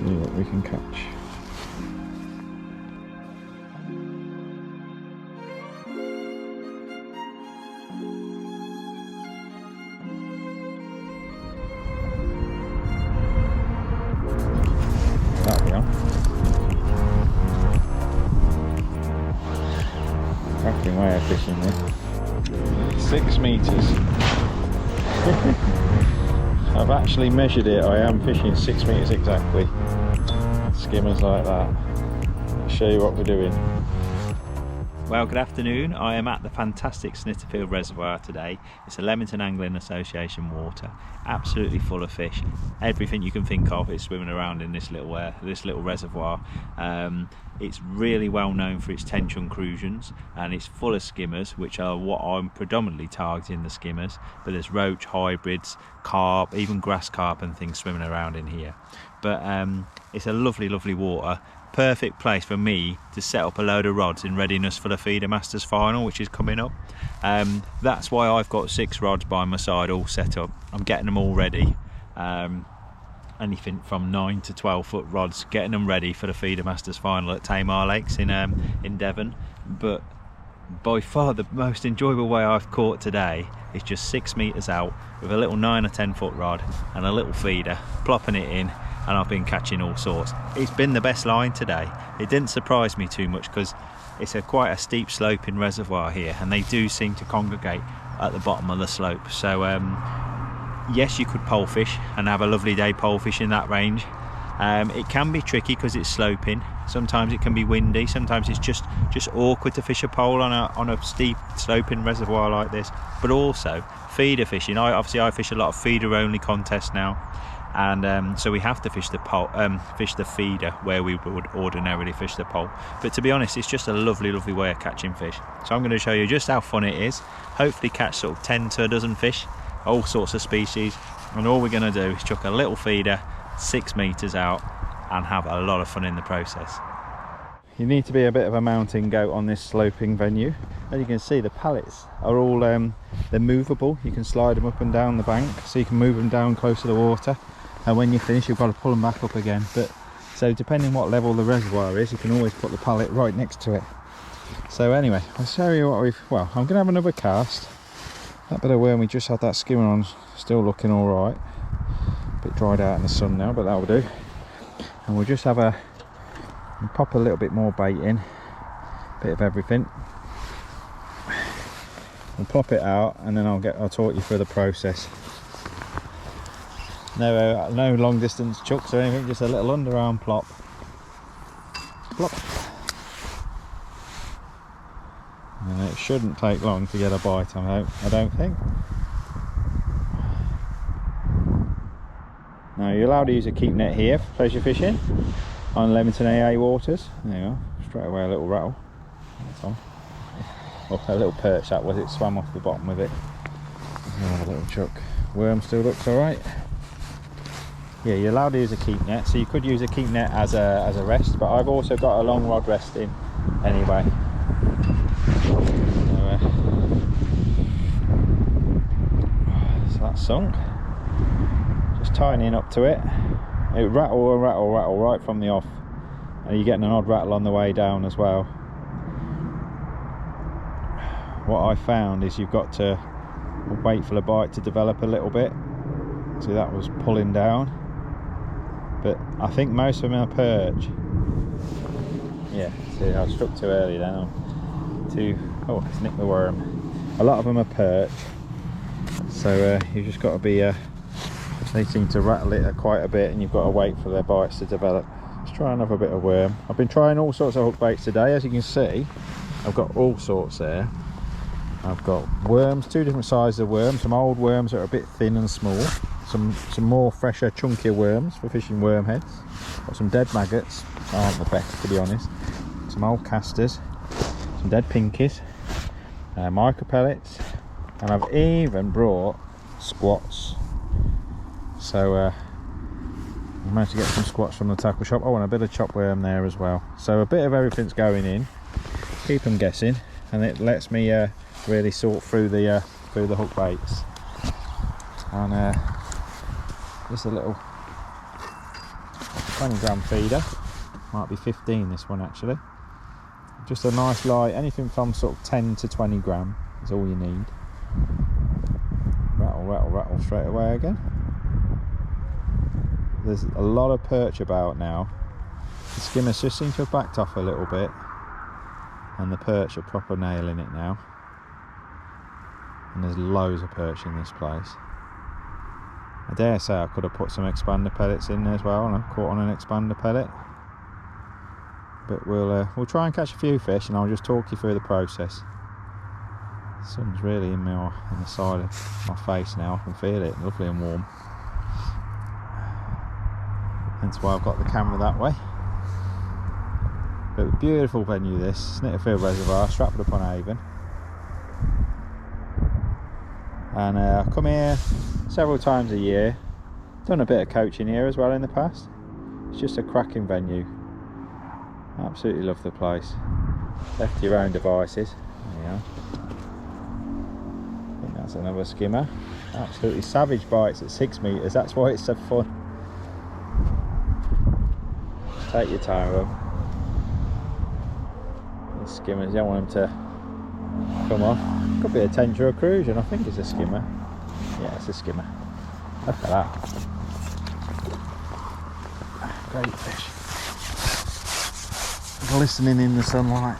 see what we can catch. There we are. Cracking way of fishing this. 6 metres. I've actually measured it. I am fishing 6 metres exactly. Skimmers like that. I'll show you what we're doing. Well, good afternoon. I am at the fantastic Snitterfield Reservoir today. It's a Leamington Angling Association water, absolutely full of fish. Everything you can think of is swimming around in this little reservoir. It's really well known for its tension crusions, and it's full of skimmers, which are what I'm predominantly targeting, the skimmers. But there's roach, hybrids, carp, even grass carp and things swimming around in here. But it's a lovely, lovely water. Perfect place for me to set up a load of rods in readiness for the Feeder Masters final, which is coming up. That's why I've got 6 rods by my side all set up. I'm getting them all ready. Anything from 9 to 12 foot rods, getting them ready for the Feeder Masters final at Tamar Lakes in Devon. But by far the most enjoyable way I've caught today is just 6 metres out with a little 9 or 10 foot rod and a little feeder, plopping it in, and I've been catching all sorts. It's been the best line today. It didn't surprise me too much because it's quite a steep sloping reservoir here, and they do seem to congregate at the bottom of the slope. So yes, you could pole fish and have a lovely day pole fish in that range. It can be tricky because it's sloping. Sometimes it can be windy. Sometimes it's just awkward to fish a pole on a steep sloping reservoir like this. But also feeder fishing. I fish a lot of feeder only contests now, and so we have to fish the feeder where we would ordinarily fish the pole. But to be honest, it's just a lovely, lovely way of catching fish. So I'm going to show you just how fun it is. Hopefully catch sort of 10 to a dozen fish, all sorts of species, and all we're going to do is chuck a little feeder 6 metres out and have a lot of fun in the process. You need to be a bit of a mountain goat on this sloping venue. As you can see, the pallets are all they're movable. You can slide them up and down the bank, so you can move them down close to the water, and when you finish you've got to pull them back up again. But so depending what level the reservoir is, you can always put the pallet right next to it. So anyway, I'll show you what I'm going to have another cast. That bit of worm we just had that skimmer on, still looking all right. Bit dried out in the sun now, but that'll do. And we'll just have pop a little bit more bait in, bit of everything. We'll plop it out, and then I'll talk you through the process. No long distance chucks or anything, just a little underarm plop. Plop. And it shouldn't take long to get a bite, I don't think. Now you're allowed to use a keep net here for pleasure fishing on Leamington AA waters. There you are, straight away a little rattle. That's on. Oh, a little perch that was, it swam off the bottom with it. Oh, a little chuck. Worm still looks alright. Yeah, you're allowed to use a keep net, so you could use a keep net as a rest, but I've also got a long rod rest in anyway. So that's sunk. Just tightening up to it. It rattle right from the off, and you're getting an odd rattle on the way down as well. What I found is you've got to wait for the bite to develop a little bit. See, that was pulling down, but I think most of them are perch. Yeah, see, I struck too early then. Oh, it's nicked the worm. A lot of them are perch, so you've just got to be they seem to rattle it quite a bit, and you've got to wait for their bites to develop. Let's try another bit of worm. I've been trying all sorts of hook baits today. As you can see, I've got all sorts there. I've got worms, 2 different sizes of worms. Some old worms that are a bit thin and small, some more fresher, chunkier worms for fishing worm heads. Got some dead maggots, aren't the best to be honest. Some old casters, some dead pinkies, micro pellets, and I've even brought squats. So I managed to get some squats from the tackle shop. Oh, and a bit of chop worm there as well. So a bit of everything's going in. Keep them guessing, and it lets me really sort through the hook baits. And just a little 20 gram feeder, might be 15 this one actually. Just a nice light, anything from sort of 10 to 20 gram is all you need. Rattle, rattle, rattle straight away again. There's a lot of perch about now. The skimmers just seem to have backed off a little bit, and the perch are proper nailing it now. And there's loads of perch in this place. I dare say I could have put some expander pellets in there as well, and I've caught on an expander pellet. But we'll try and catch a few fish, and I'll just talk you through the process. The sun's really in the side of my face now. I can feel it, lovely and warm. Hence why I've got the camera that way. But beautiful venue this, Snitterfield Reservoir, strapped up on Avon. And I come here several times a year. Done a bit of coaching here as well in the past. It's just a cracking venue. Absolutely love the place. Left to your own devices. There you are. I think that's another skimmer. Absolutely savage bites at 6 metres. That's why it's so fun. Just take your time with them. These skimmers, you don't want them to come off. Could be a tench or a crucian. I think it's a skimmer. Yeah, it's a skimmer. Look at that. Great fish. Glistening in the sunlight.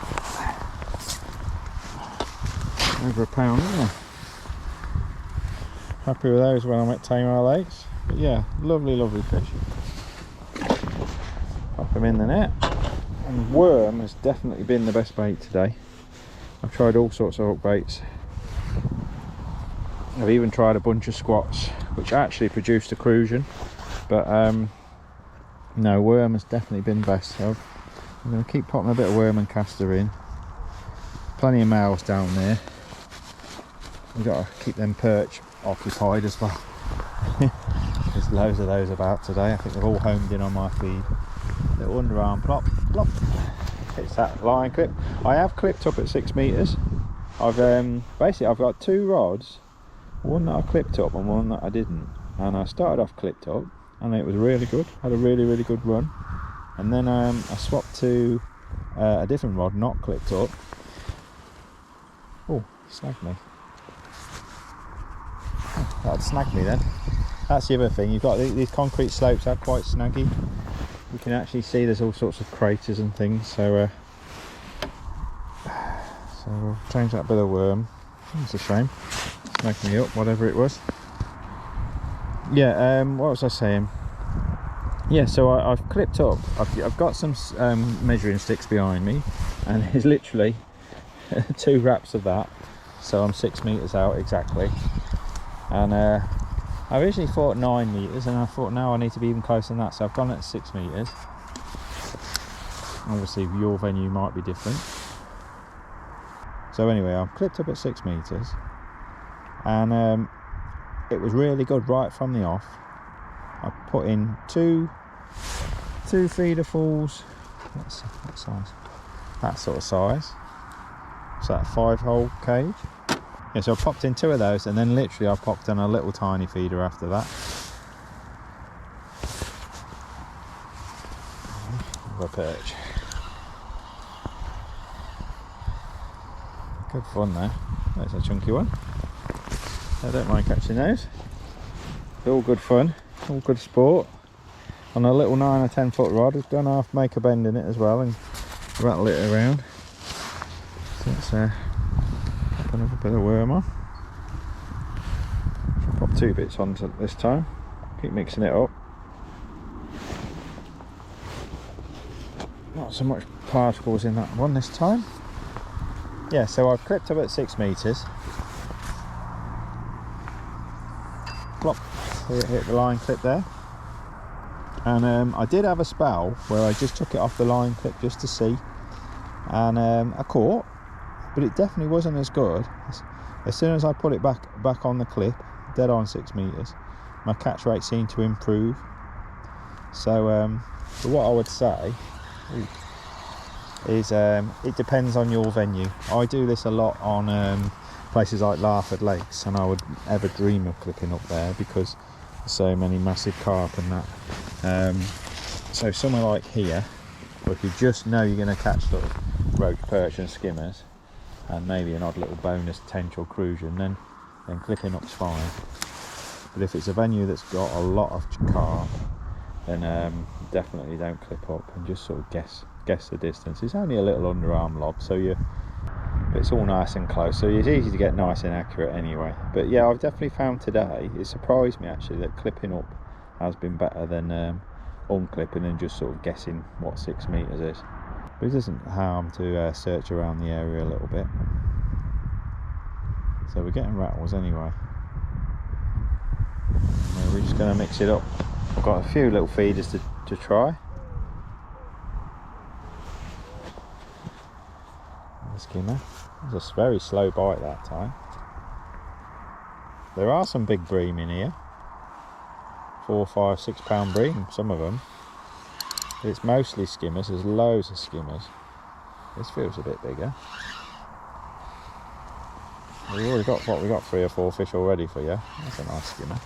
Over a pound, isn't it? Happy with those when I'm at Tamar Lakes. But yeah, lovely, lovely fish. Pop them in the net. And worm has definitely been the best bait today. I've tried all sorts of hook baits. I've even tried a bunch of squats, which actually produced a crucian. But no, worm has definitely been best. So I'm going to keep popping a bit of worm and castor in. Plenty of males down there. We've got to keep them perch occupied as well. There's loads of those about today. I think they've all homed in on my feed. Little underarm plop, plop. It's that line clip. I have clipped up at 6 metres. I've basically I've got 2 rods, one that I clipped up and one that I didn't. And I started off clipped up, and it was really good. Had a really, really good run. And then I swapped to a different rod, not clipped up. Oh, snagged me. Oh, that'd snag me then. That's the other thing. You've got these concrete slopes are quite snaggy. You can actually see there's all sorts of craters and things. So we'll change that bit of worm. It's a shame. Snagged me up, whatever it was. Yeah. What was I saying? Yeah, so I've clipped up. I've got some measuring sticks behind me, and there's literally 2 wraps of that. So I'm 6 metres out exactly. And I originally thought 9 metres, and I thought now I need to be even closer than that. So I've gone at 6 metres. Obviously, your venue might be different. So anyway, I've clipped up at 6 metres, and it was really good right from the off. I put in two feederfuls. What size? That sort of size. So that 5-hole cage. Yeah, so I popped in 2 of those, and then literally I popped in a little tiny feeder after that. The perch. Good fun there. There's a chunky one. I don't mind catching those. They're all good fun. All good sport. On a little 9 or 10 foot rod, it's done half make a bend in it as well and rattle it around. So let's pop another bit of worm on. Pop 2 bits on this time. Keep mixing it up. Not so much particles in that one this time. Yeah, so I've clipped up at 6 metres. Plop. Hit the line clip there, and I did have a spell where I just took it off the line clip just to see, and I caught, but it definitely wasn't as good. As soon as I put it back on the clip, dead on 6 metres, my catch rate seemed to improve. So what I would say is it depends on your venue. I do this a lot on places like Larford Lakes, and I would ever dream of clipping up there because so many massive carp and that. So somewhere like here, or if you just know you're going to catch sort of roach, perch and skimmers, and maybe an odd little bonus tench or crucian, then clipping up's fine. But if it's a venue that's got a lot of carp, then definitely don't clip up and just sort of guess the distance. It's only a little underarm lob, but it's all nice and close, so it's easy to get nice and accurate anyway. But yeah, I've definitely found today, it surprised me actually, that clipping up has been better than unclipping and just sort of guessing what 6 meters is. But it doesn't harm to search around the area a little bit. So we're getting rattles anyway. And we're just going to mix it up. I've got a few little feeders to try. The skimmer. It was a very slow bite that time. There are some big bream in here. 4, 5, 6 pound bream, some of them. But it's mostly skimmers. There's loads of skimmers. This feels a bit bigger. We've already got 3 or 4 fish already for you. That's a nice skimmer.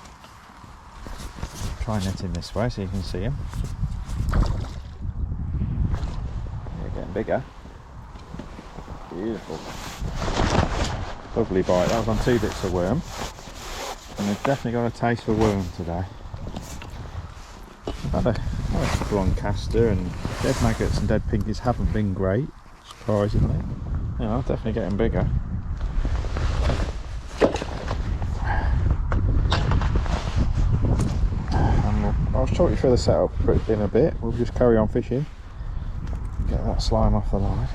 Try netting this way so you can see them. They're getting bigger. Beautiful. Lovely bite. That was on 2 bits of worm. And they've definitely got a taste for worm today. I've had a couple on caster, and dead maggots and dead pinkies haven't been great, surprisingly. Yeah, I'm definitely getting bigger. I'll talk you through the setup in a bit. We'll just carry on fishing. Get that slime off the line.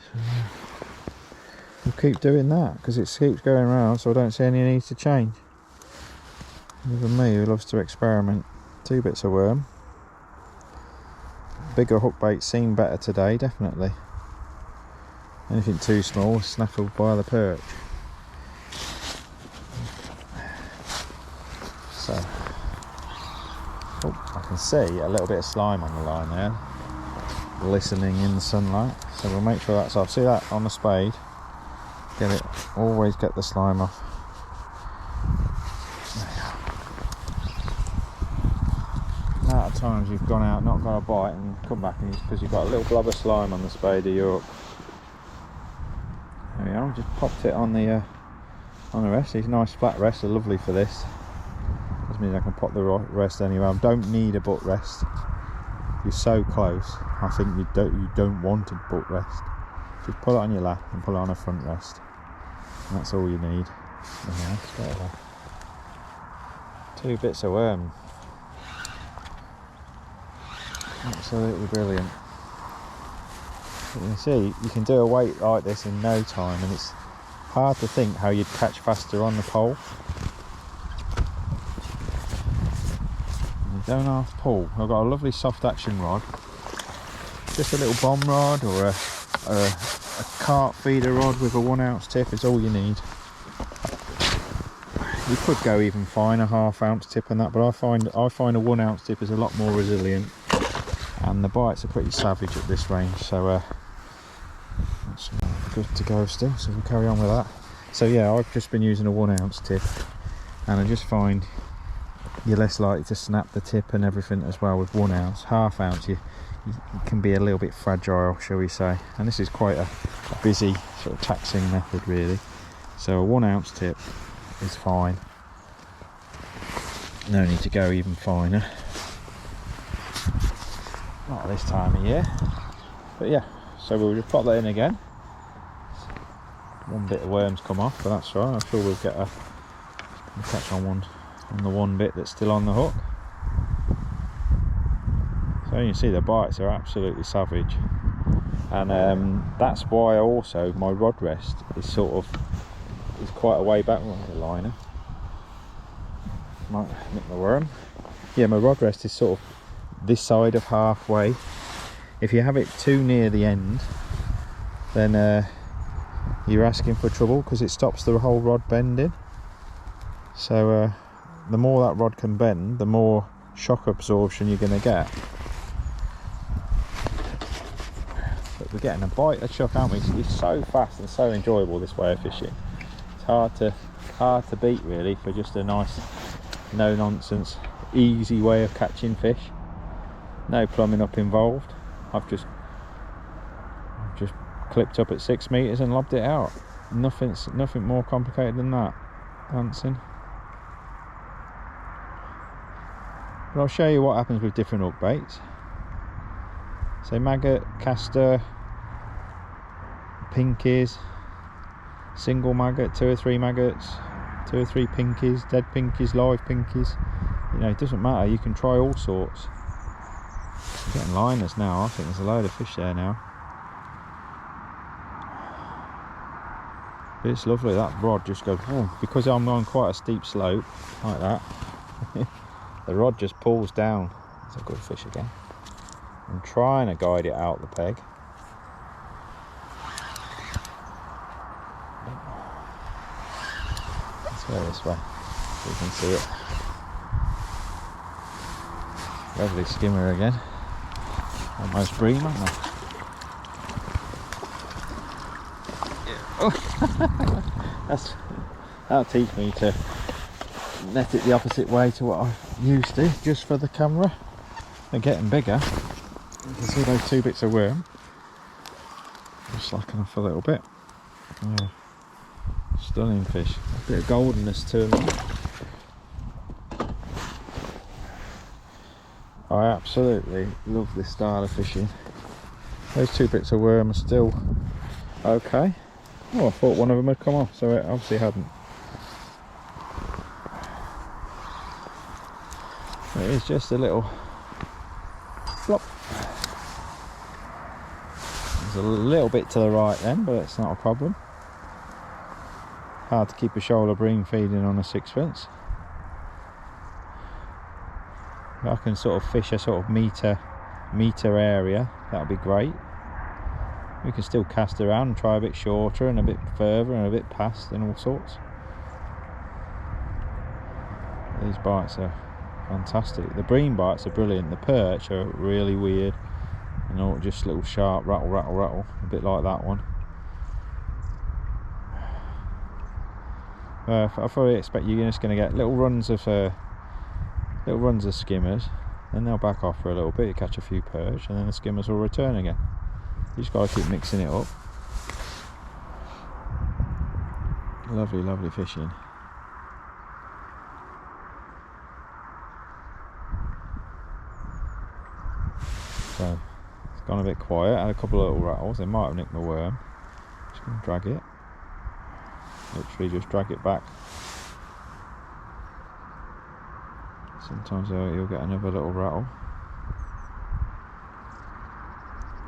So we'll keep doing that because it keeps going around, so I don't see any need to change. Even me, who loves to experiment. 2 bits of worm. Bigger hook bait seem better today, definitely. Anything too small, snaffled by the perch. So, I can see a little bit of slime on the line there, glistening in the sunlight. So we'll make sure that's off. See that on the spade? Get it. Always get the slime off. Amount of times you've gone out, not got a bite, and come back and because you've got a little blob of slime on the spade of your hook. There we are. Just popped it on the rest. These nice flat rests are lovely for this. This means I can pop the rest anywhere. I don't need a butt rest. You're so close. I think you don't want a butt rest. Just put it on your lap and put it on a front rest. And that's all you need. Yeah, straight away. 2 bits of worm. Absolutely brilliant. You can see you can do a weight like this in no time, and it's hard to think how you'd catch faster on the pole. You don't have to pull. I've got a lovely soft action rod, just a little bomb rod or a carp feeder rod with a 1 ounce tip is all you need. You could go even finer, 1/2 ounce tip and that, but I find a 1 ounce tip is a lot more resilient, and the bites are pretty savage at this range, so that's good to go still. So we'll carry on with that. So yeah, I've just been using a 1 ounce tip, and I just find you're less likely to snap the tip and everything as well with 1 ounce. 1/2 ounce you can be a little bit fragile, shall we say, and this is quite a busy sort of taxing method really. So a 1 ounce tip is fine, no need to go even finer, not this time of year. But yeah, so we'll just pop that in again. 1 bit of worms come off, but that's right. I'm sure we'll catch on the 1 bit that's still on the hook. So you see the bites are absolutely savage, and that's why also my rod rest is quite a way back. The liner might nick the worm. Yeah, my rod rest is sort of this side of halfway. If you have it too near the end, then you're asking for trouble because it stops the whole rod bending. So the more that rod can bend, the more shock absorption you're going to get. But we're getting a bite of chuck, aren't we? It's so fast and so enjoyable, this way of fishing. It's hard to beat really for just a nice no nonsense, easy way of catching fish. No plumbing up involved. I've just clipped up at 6 meters and lobbed it out. Nothing more complicated than that. Dancing. But I'll show you what happens with different hook baits. So maggot, castor, pinkies, single maggot, 2 or 3 maggots, 2 or 3 pinkies, dead pinkies, live pinkies. You know, it doesn't matter, you can try all sorts. I'm getting liners now. I think there's a load of fish there now. But it's lovely, that rod just goes, oh, because I'm on quite a steep slope like that. The rod just pulls down. It's a good fish again. I'm trying to guide it out the peg. Let's go this way so you can see it. Lovely skimmer again. Almost bream, aren't they? Oh. That'll teach me to net it the opposite way to what I used to, just for the camera. They're getting bigger. You can see those 2 bits of worm. Just slacken off a little bit. Oh, stunning fish. A bit of goldenness to them. I absolutely love this style of fishing. Those 2 bits of worm are still okay. Oh, I thought one of them had come off, so it obviously hadn't. It is just a little flop. There's a little bit to the right then, but it's not a problem. Hard to keep a shoal of bream feeding on a 6-fence. I can sort of fish a sort of meter area, that'll be great. We can still cast around and try a bit shorter and a bit further and a bit past and all sorts. These bites are fantastic. The bream bites are brilliant. The perch are really weird. You know, just little sharp rattle, rattle, rattle, a bit like that one. I fully expect you're just going to get little runs of skimmers, then they'll back off for a little bit, you catch a few perch, and then the skimmers will return again. You just got to keep mixing it up. Lovely, lovely fishing. So it's gone a bit quiet. I had a couple of little rattles. They might have nicked my worm. Just going to drag it. Literally just drag it back. Sometimes you'll get another little rattle.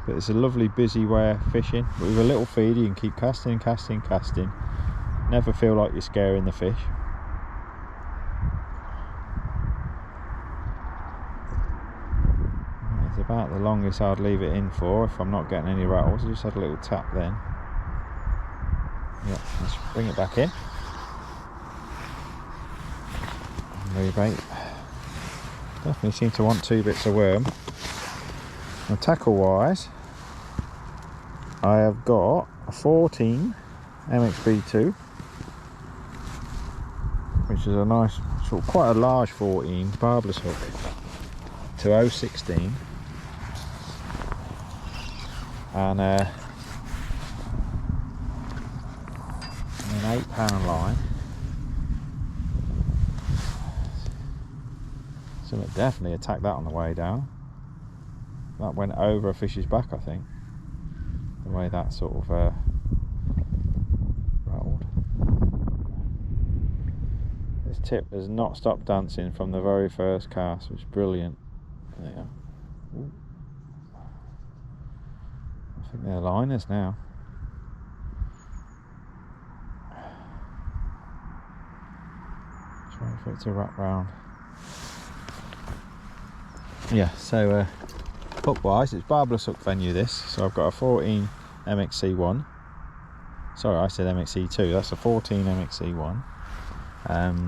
But it's a lovely busy way of fishing. With a little feeder you can keep casting, casting, casting. Never feel like you're scaring the fish. It's about the longest I'd leave it in for if I'm not getting any rattles. I just had a little tap then. Yeah, let's bring it back in. Rebait. Definitely seem to want 2 bits of worm. Now, tackle wise, I have got a 14 MXB2, which is a nice, sort of quite a large 14 barbless hook to 016, and an 8-pound line. So it definitely attacked that on the way down. That went over a fish's back, I think. The way that sort of rattled. This tip has not stopped dancing from the very first cast, which is brilliant. There. Ooh. I think they're liners now. Trying for it to wrap round. Yeah, so hook wise, it's barbless hook venue this, so I've got a 14 MXC1. Sorry, I said MXC2, that's a 14 MXC1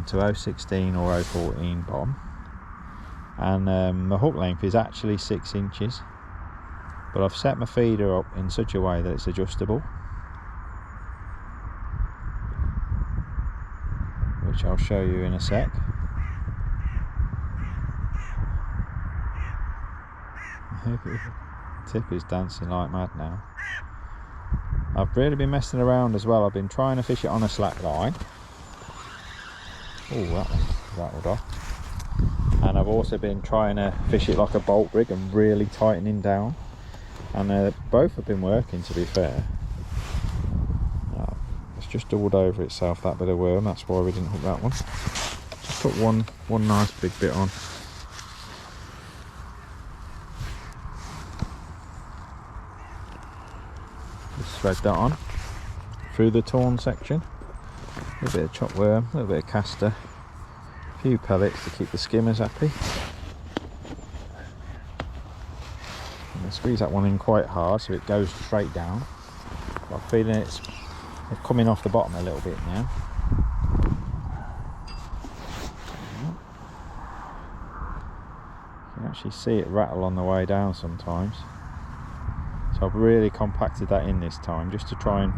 to 016 or 014 bomb. And the hook length is actually 6 inches, but I've set my feeder up in such a way that it's adjustable, which I'll show you in a sec. Tip is dancing like mad now. I've really been messing around as well. I've been trying to fish it on a slack line. Oh, that one rattled off. And I've also been trying to fish it like a bolt rig and really tightening down. And both have been working, to be fair. It's just doubled over itself, that bit of worm. That's why we didn't hook that one. Just put one nice big bit on. Just thread that on through the torn section. A little bit of chopped worm, a little bit of caster, a few pellets to keep the skimmers happy. And I squeeze that one in quite hard so it goes straight down. But I'm feeling it's coming off the bottom a little bit now. You can actually see it rattle on the way down sometimes. So I've really compacted that in this time just to try and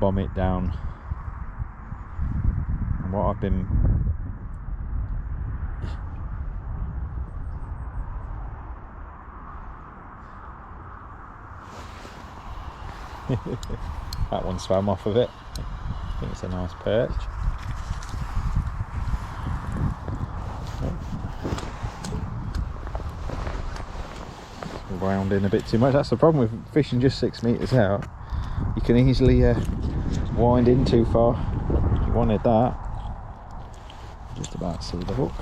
bomb it down. And what I've been that one swam off of it. I think it's a nice perch. Wound in a bit too much. That's the problem with fishing just 6 meters out. You can easily wind in too far. If you wanted that, just about see the hook.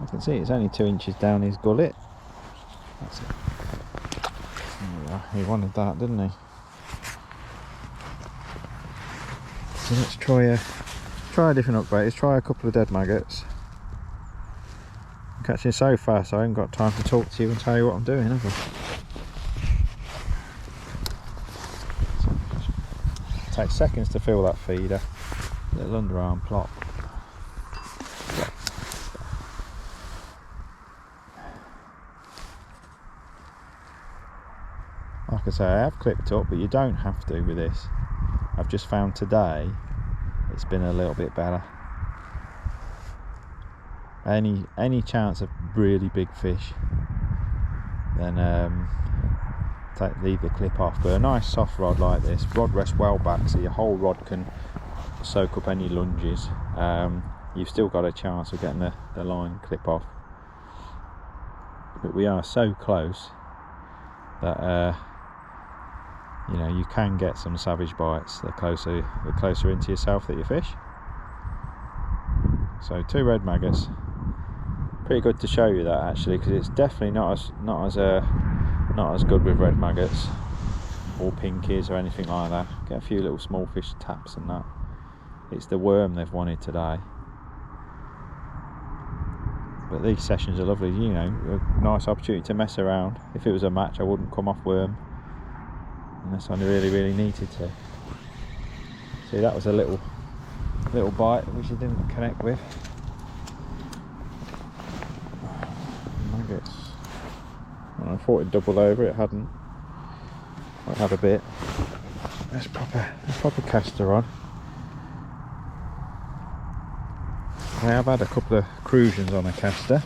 I can see it's only 2 inches down his gullet. That's it. Yeah, he wanted that, didn't he? So let's try a different hook bait. Let's try a couple of dead maggots. I'm catching so fast I haven't got time to talk to you and tell you what I'm doing, have I? It takes seconds to fill that feeder. Little underarm plop. Like I say, I have clipped up, but you don't have to with this. I've just found today it's been a little bit better. Any chance of really big fish, then leave the clip off. But a nice soft rod like this, rod rests well back, so your whole rod can soak up any lunges. You've still got a chance of getting the line clip off. But we are so close that you know, you can get some savage bites the closer into yourself that you fish. So 2 red maggots. Pretty good to show you that actually, because it's definitely not as good with red maggots or pinkies or anything like that. Get a few little small fish taps and that. It's the worm they've wanted today. But these sessions are lovely, you know, a nice opportunity to mess around. If it was a match, I wouldn't come off worm unless I really needed to. See, that was a little bite which I didn't connect with. Maggots. Well, I thought it'd double over, it hadn't. Might have a bit. Let's pop a caster on. I have had a couple of crusions on a caster.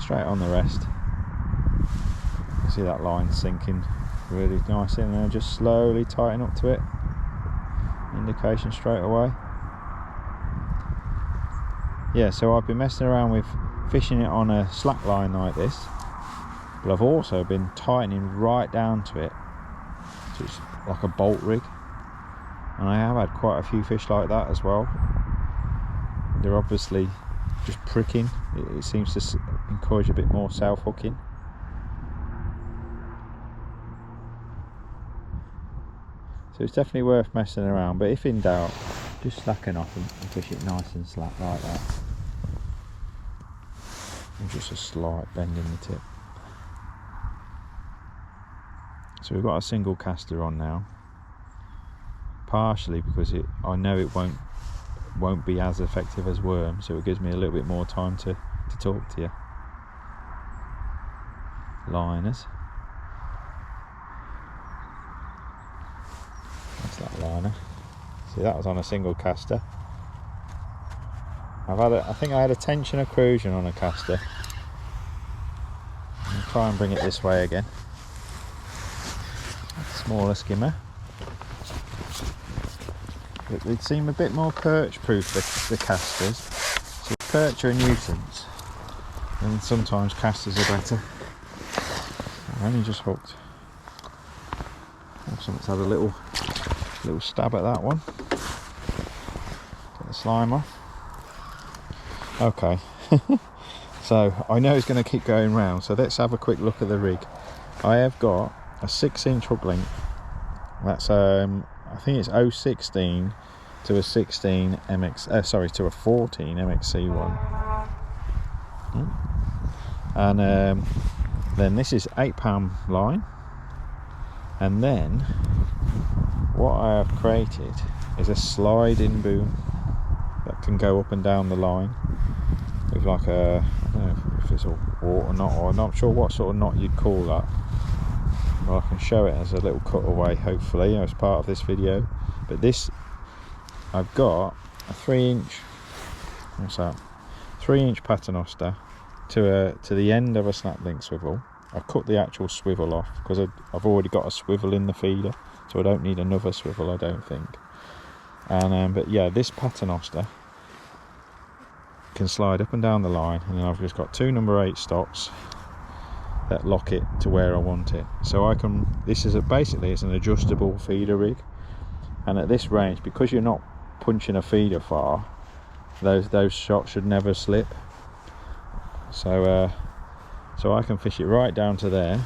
Straight on the rest. You see that line sinking really nice in there, just slowly tighten up to it. Indication straight away. Yeah, so I've been messing around with fishing it on a slack line like this, but I've also been tightening right down to it, so it's like a bolt rig, and I have had quite a few fish like that as well. They're obviously just pricking. It seems to encourage a bit more self-hooking. So it's definitely worth messing around, but if in doubt, just slacken off and fish it nice and slack like that. And just a slight bend in the tip. So we've got a single caster on now, partially because I know it won't be as effective as worm, so it gives me a little bit more time to talk to you. Liners. That's that liner. See, that was on a single caster. I think I had a tension occlusion on a caster. I'll try and bring it this way again. Smaller skimmer. But they seem a bit more perch proof, the casters. So perch are a nuisance, and sometimes casters are better. I've only just hooked. Someone's had a little stab at that one. Get the slime off. Okay. So I know it's going to keep going round, so let's have a quick look at the rig. I have got a 6-inch hook length. That's I think it's 016 to a 16 MX, sorry, to a 14 MXC one. And then this is 8-pound line. And then what I have created is a sliding boom that can go up and down the line with like a, I don't know if it's a water knot, or I'm not sure what sort of knot you'd call that. Well, I can show it as a little cutaway, hopefully, as part of this video. But this, I've got a 3-inch, what's that? 3-inch paternoster to the end of a snap link swivel. I cut the actual swivel off because I've already got a swivel in the feeder, so I don't need another swivel, I don't think. And but yeah, this paternoster can slide up and down the line, and then I've just got 2 number 8 stops that lock it to where I want it. So I can, this is basically it's an adjustable feeder rig, and at this range, because you're not punching a feeder far, those shots should never slip. So so I can fish it right down to there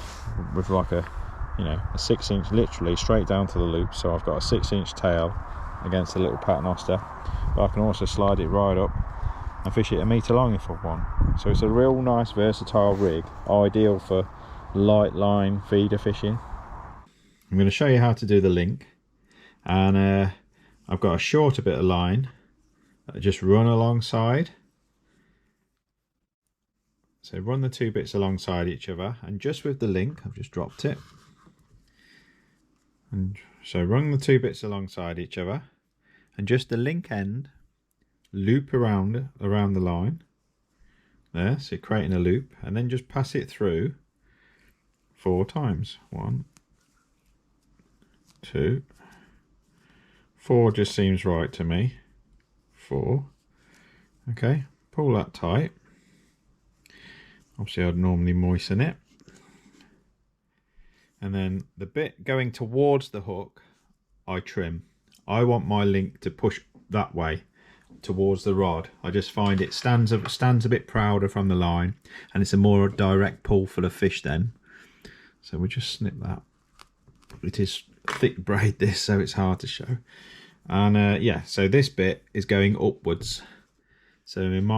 with like a, you know, a 6-inch, literally straight down to the loop. So I've got a 6-inch tail against a little paternoster, but I can also slide it right up and fish it 1 metre long if I want. So it's a real nice versatile rig, ideal for light line feeder fishing. I'm going to show you how to do the link, and I've got a shorter bit of line that I just run alongside. So run the 2 bits alongside each other, and just with the link, I've just dropped it. And so run the 2 bits alongside each other, and just the link end loop around the line there, so creating a loop, and then just pass it through 4 times. 1, 2, 4 just seems right to me. 4. Okay, pull that tight. Obviously I'd normally moisten it, and then the bit going towards the hook I trim. I want my link to push that way towards the rod. I just find it stands a bit prouder from the line, and it's a more direct pull for the fish then. So we just snip that. It is thick braid this, so it's hard to show. And yeah, so this bit is going upwards. So in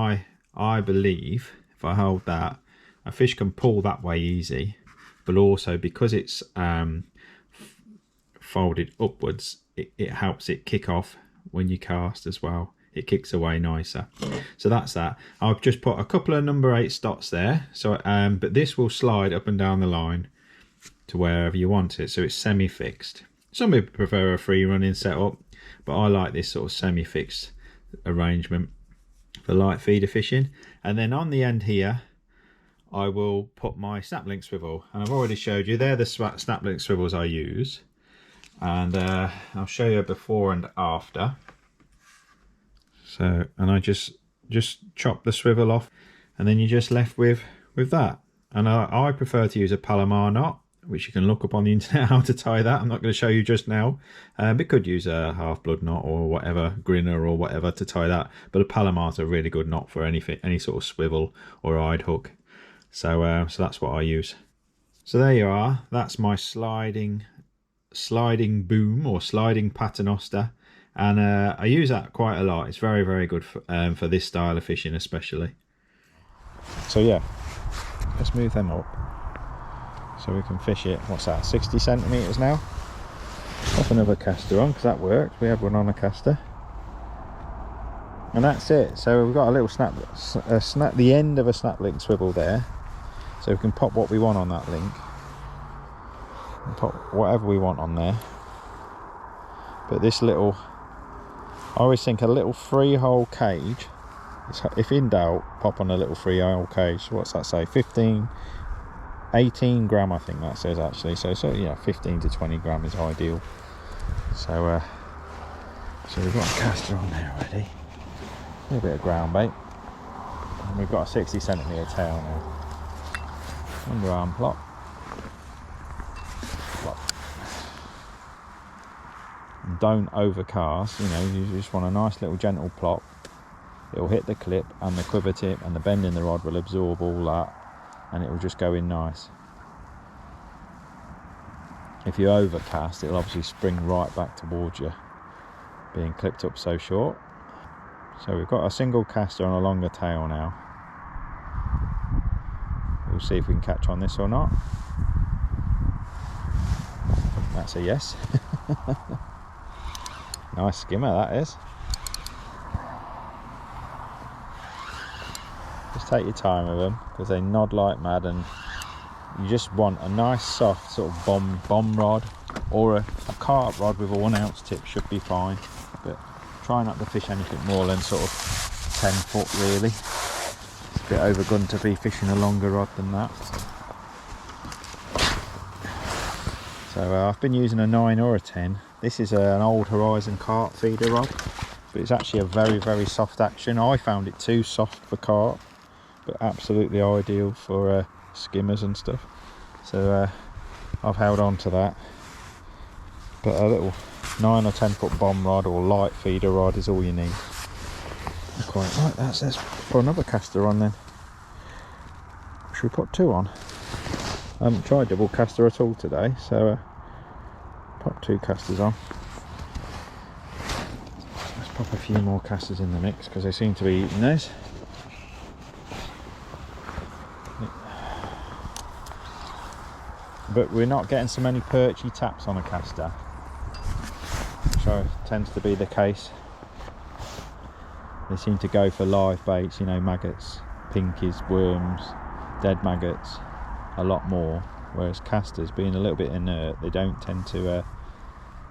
I believe if I hold that, a fish can pull that way easy, but also because it's folded upwards, it helps it kick off when you cast as well. It kicks away nicer. So that's that. I've just put a couple of number 8 stops there. So but this will slide up and down the line to wherever you want it. So it's semi-fixed. Some people prefer a free running setup, but I like this sort of semi-fixed arrangement for light feeder fishing. And then on the end here, I will put my snap link swivel, and I've already showed you they're the snap link swivels I use, and I'll show you before and after. So, and I just chop the swivel off, and then you're just left with that. And I prefer to use a Palomar knot, which you can look up on the internet how to tie that. I'm not going to show you just now. We could use a half-blood knot or whatever, grinner or whatever to tie that, but a Palomar's a really good knot for any sort of swivel or eyed hook. So so that's what I use. So there you are. That's my sliding boom or sliding paternoster, and I use that quite a lot. It's very, very good for this style of fishing especially. So yeah, let's move them up so we can fish it. What's that, 60 centimeters now? Pop another caster on because that worked. We had one on a caster, and that's it. So we've got a little the end of a snap link swivel there, so we can pop what we want on that link, and pop whatever we want on there. But this little, I always think a little 3-hole cage, if in doubt, pop on a little 3-hole cage. What's that say? 18 gram, I think that says actually. So yeah, 15 to 20 gram is ideal. So we've got a caster on there already. A little bit of ground bait. And we've got a 60 centimetre tail now. Underarm plop. And don't overcast, you know, you just want a nice little gentle plop. It'll hit the clip and the quiver tip, and the bend in the rod will absorb all that, and it will just go in nice. If you overcast, it'll obviously spring right back towards you, being clipped up so short. So we've got a single caster on a longer tail now. We'll see if we can catch on this or not. That's a yes. Nice skimmer that is. Just take your time with them, because they nod like mad, and you just want a nice soft sort of bomb rod, or a carp rod with a 1 ounce tip should be fine. But try not to fish anything more than sort of 10 foot really. It's a bit overgun to be fishing a longer rod than that. So I've been using a 9 or a 10. This is an old Horizon carp feeder rod, but it's actually a very soft action. I found it too soft for carp, but absolutely ideal for skimmers and stuff. So I've held on to that. But a little 9 or 10 foot bomb rod or light feeder rod is all you need. I quite like that. Let's put another caster on then. Should we put 2 on? I haven't tried double caster at all today, so pop 2 casters on. Let's pop a few more casters in the mix, because they seem to be eating those. But we're not getting so many perchy taps on a caster, so tends to be the case. They seem to go for live baits, you know, maggots, pinkies, worms, dead maggots, a lot more. Whereas casters, being a little bit inert, they don't tend to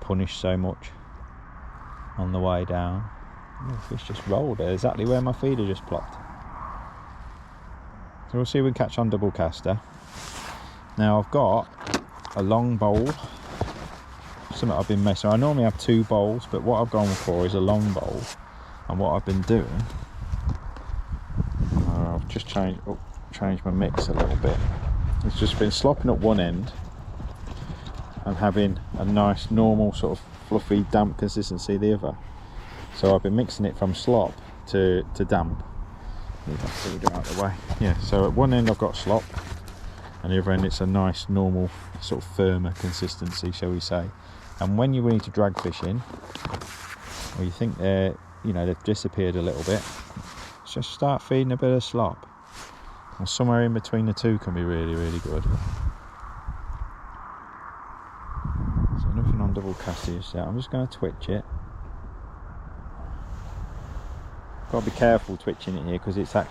punish so much on the way down. Oh, the fish just rolled there, exactly where my feeder just plopped. So we'll see if we can catch on double caster. Now I've got a long bowl, something I've been messing. I normally have 2 bowls, but what I've gone for is a long bowl. And what I've been doing, I've just changed my mix a little bit. It's just been slopping up one end and having a nice normal sort of fluffy damp consistency the other. So I've been mixing it from slop to damp. Move that feeder out of the way. Yeah, so at one end I've got slop, and the other end it's a nice normal sort of firmer consistency, shall we say. And when you need to drag fish in, or you think they're, you know, they've disappeared a little bit, just start feeding a bit of slop. And somewhere in between the two can be really good. So nothing on double caster just yet. I'm just going to twitch it. Got to be careful twitching it here, because it's that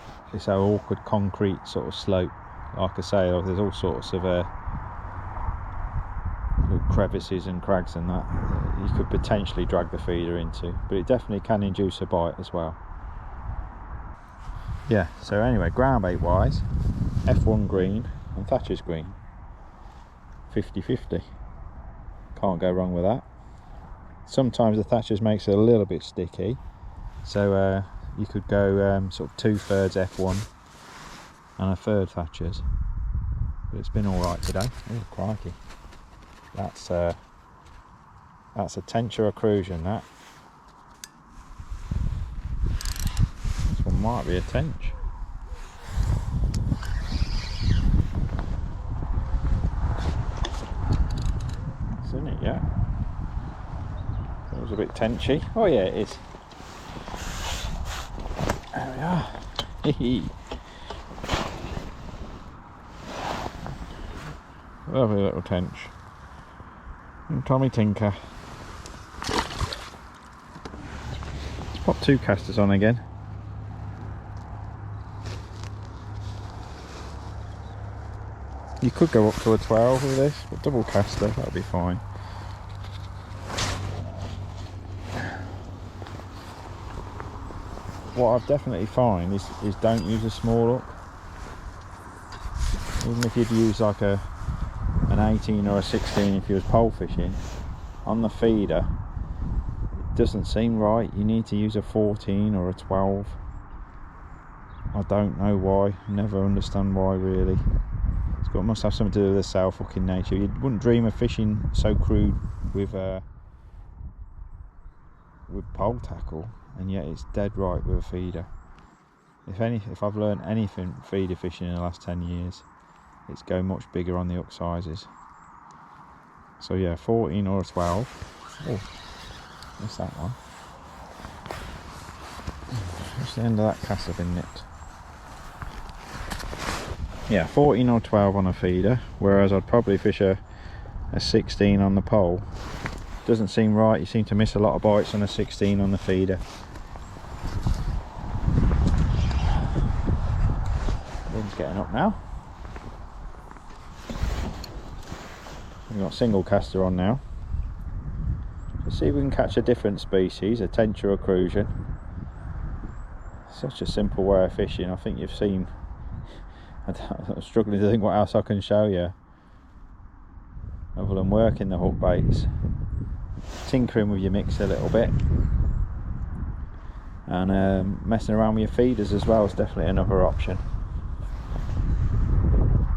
awkward concrete sort of slope. Like I say, there's all sorts of little crevices and crags and that you could potentially drag the feeder into, but it definitely can induce a bite as well. Yeah, so anyway, ground bait wise, F1 green and Thatcher's green, 50-50. Can't go wrong with that. Sometimes the Thatcher's makes it a little bit sticky, so you could go sort of 2/3 F1 and 1/3 Thatcher's, but it's been all right today. Oh crikey, that's a tench or a crucian, that. This one might be a tench. Isn't it yet? It was a bit tenchy. Oh yeah, it is. There we are. Lovely little tench. And Tommy Tinker. Let's pop 2 casters on again. You could go up to a 12 with this, but double caster, that'll be fine. what I've definitely found is don't use a small hook. Even if you'd use like an 18 or a 16 if you was pole fishing, on the feeder it doesn't seem right. You need to use a 14 or a 12. I don't know why, never understand why really. Must have something to do with the self hooking nature. You wouldn't dream of fishing so crude with pole tackle, and yet it's dead right with a feeder. If I've learned anything feeder fishing in the last 10 years, it's go much bigger on the hook sizes. So yeah, 14 or a 12. Oh, what's that one? What's the end of that cast I've been nipped? Yeah, 14 or 12 on a feeder, whereas I'd probably fish a 16 on the pole. Doesn't seem right. You seem to miss a lot of bites on a 16 on the feeder. Wind's getting up now. We've got single caster on now. Let's see if we can catch a different species, a tench or a crucian. Such a simple way of fishing. I think you've seen. I'm struggling to think what else I can show you other than working the hook baits, tinkering with your mix a little bit, and messing around with your feeders as well is definitely another option.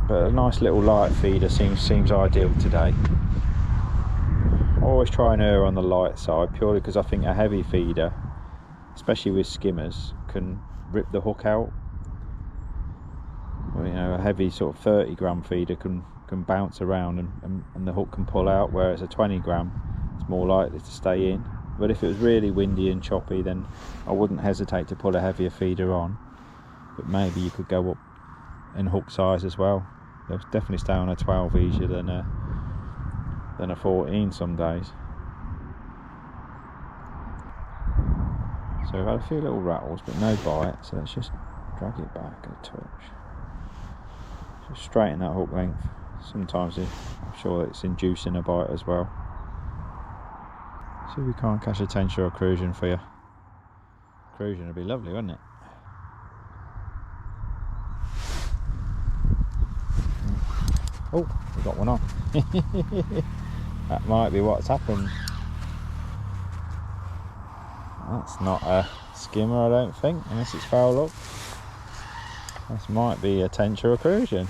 But a nice little light feeder seems ideal today. I always try and err on the light side purely because I think a heavy feeder, especially with skimmers, can rip the hook out. You know, a heavy sort of 30 gram feeder can bounce around and the hook can pull out, whereas a 20 gram is more likely to stay in. But if it was really windy and choppy, then I wouldn't hesitate to put a heavier feeder on. But maybe you could go up in hook size as well. They'll definitely stay on a 12 easier than a 14 some days. So we've had a few little rattles but no bite, so let's just drag it back a touch. Just straighten that hook length. Sometimes I'm sure it's inducing a bite as well. See if we can't catch a tench or a crucian for you. Crucian would be lovely, wouldn't it? Oh, we got one on. That might be what's happened. That's not a skimmer, I don't think, unless it's foul up. This might be a tench or a crucian.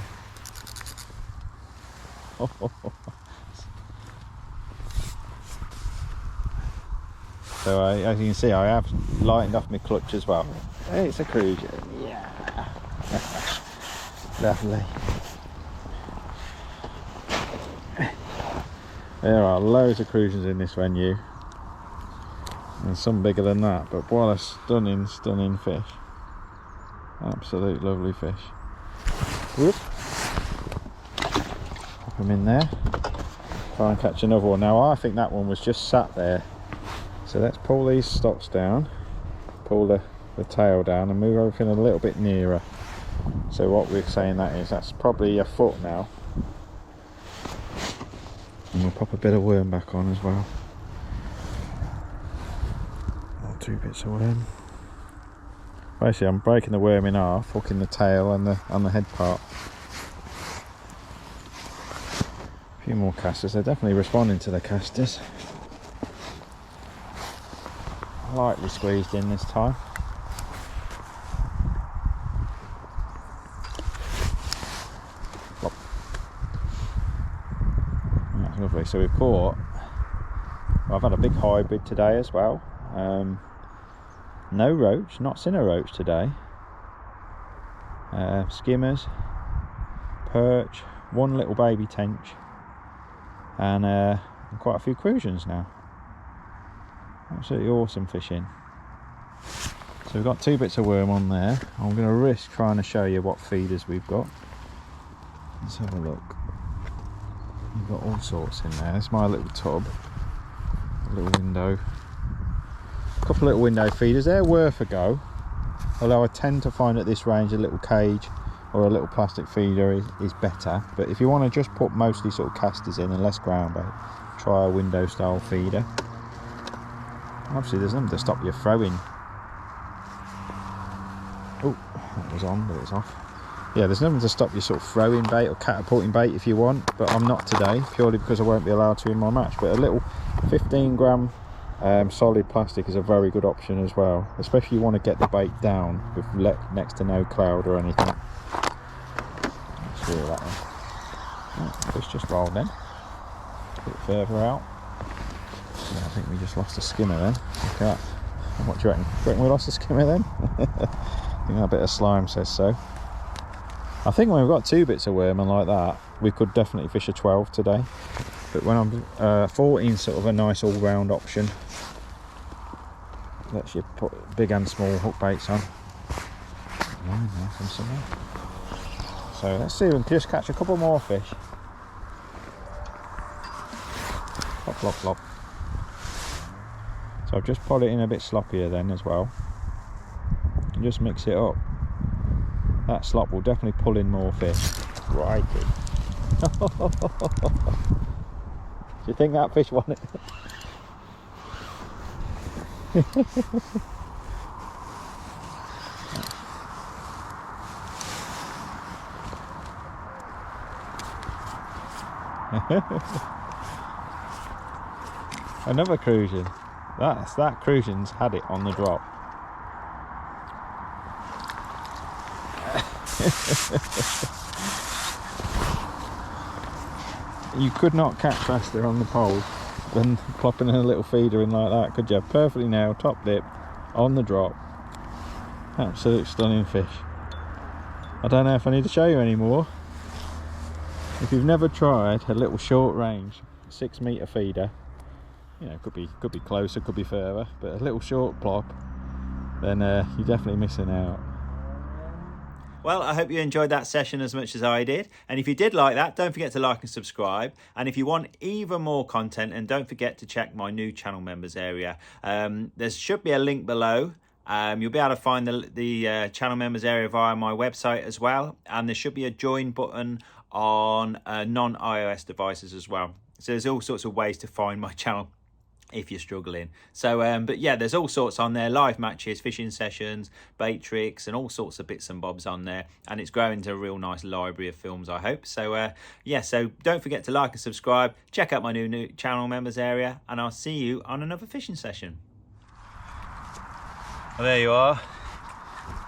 So as you can see, I have lightened off my clutch as well. Hey, it's a crucian. Yeah. Lovely. There are loads of crucians in this venue, and some bigger than that, but what a stunning fish. Absolute lovely fish. Whoop. Pop them in there. Try and catch another one. Now I think that one was just sat there. So let's pull these stops down, pull the tail down and move everything a little bit nearer. So what we're saying that's probably a foot now. And we'll pop a bit of worm back on as well. Or 2 bits of worm. Basically I'm breaking the worm in half, hooking the tail and the head part. A few more casters, they're definitely responding to the casters. Lightly squeezed in this time. Plop. That's lovely. So we've caught, I've had a big hybrid today as well. No roach, not seen a roach today. Skimmers, perch, one little baby tench, and quite a few crucians now. Absolutely awesome fishing. So we've got 2 bits of worm on there. I'm going to risk trying to show you what feeders we've got. Let's have a look. We've got all sorts in there. It's my little tub, a little window. A couple of little window feeders. They're worth a go. Although I tend to find at this range a little cage or a little plastic feeder is better. But if you want to just put mostly sort of casters in and less ground bait, try a window style feeder. Obviously there's nothing to stop you throwing That was on, but it's off. Yeah, there's nothing to stop you sort of throwing bait or catapulting bait if you want, but I'm not today, purely because I won't be allowed to in my match. But a little 15 gram solid plastic is a very good option as well, especially if you want to get the bait down with next to no cloud or anything. Let's reel that in. Oh, fish just rolled in. A bit further out. Yeah, I think we just lost a skimmer then. Look at that. What do you reckon? Do you reckon we lost a skimmer then? I think that bit of slime says so. I think when we've got 2 bits of worm and like that, we could definitely fish a 12 today. But when I'm 14, sort of a nice all-round option. Lets you put big and small hook baits on. Yeah, nice and somewhere. So let's see if we can just catch a couple more fish. Plop, plop, plop. So I've just put it in a bit sloppier then as well. And just mix it up. That slop will definitely pull in more fish. Crikey. Do you think that fish won it? Another crucian. That crucian's had it on the drop. You could not catch faster on the pole than plopping in a little feeder in like that, could you? Perfectly nailed, top dip, on the drop. Absolute stunning fish. I don't know if I need to show you any more. If you've never tried a little short range 6 metre feeder, you know, could be closer, could be further, but a little short plop, then you're definitely missing out. Well, I hope you enjoyed that session as much as I did. And if you did like that, don't forget to like and subscribe. And if you want even more content, and don't forget to check my new channel members area. There should be a link below. You'll be able to find the channel members area via my website as well. And there should be a join button on non-iOS devices as well. So there's all sorts of ways to find my channel if you're struggling. So but yeah, there's all sorts on there, live matches, fishing sessions, bait tricks, and all sorts of bits and bobs on there, and it's growing to a real nice library of films, I hope. So yeah, so don't forget to like and subscribe, check out my new channel members area, and I'll see you on another fishing session. Well, there you are.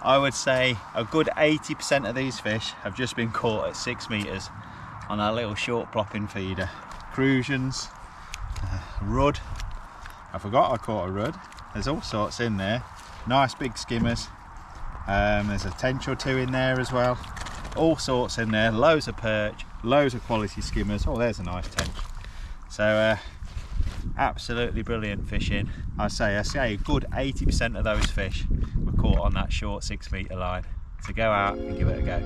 I would say a good 80% of these fish have just been caught at 6 metres on our little short plopping feeder. Crucians, rudd. I forgot I caught a rudd. There's all sorts in there. Nice big skimmers. There's a tench or 2 in there as well. All sorts in there. Loads of perch, loads of quality skimmers. Oh, there's a nice tench. So absolutely brilliant fishing. I say a good 80% of those fish were caught on that short 6 metre line. So go out and give it a go.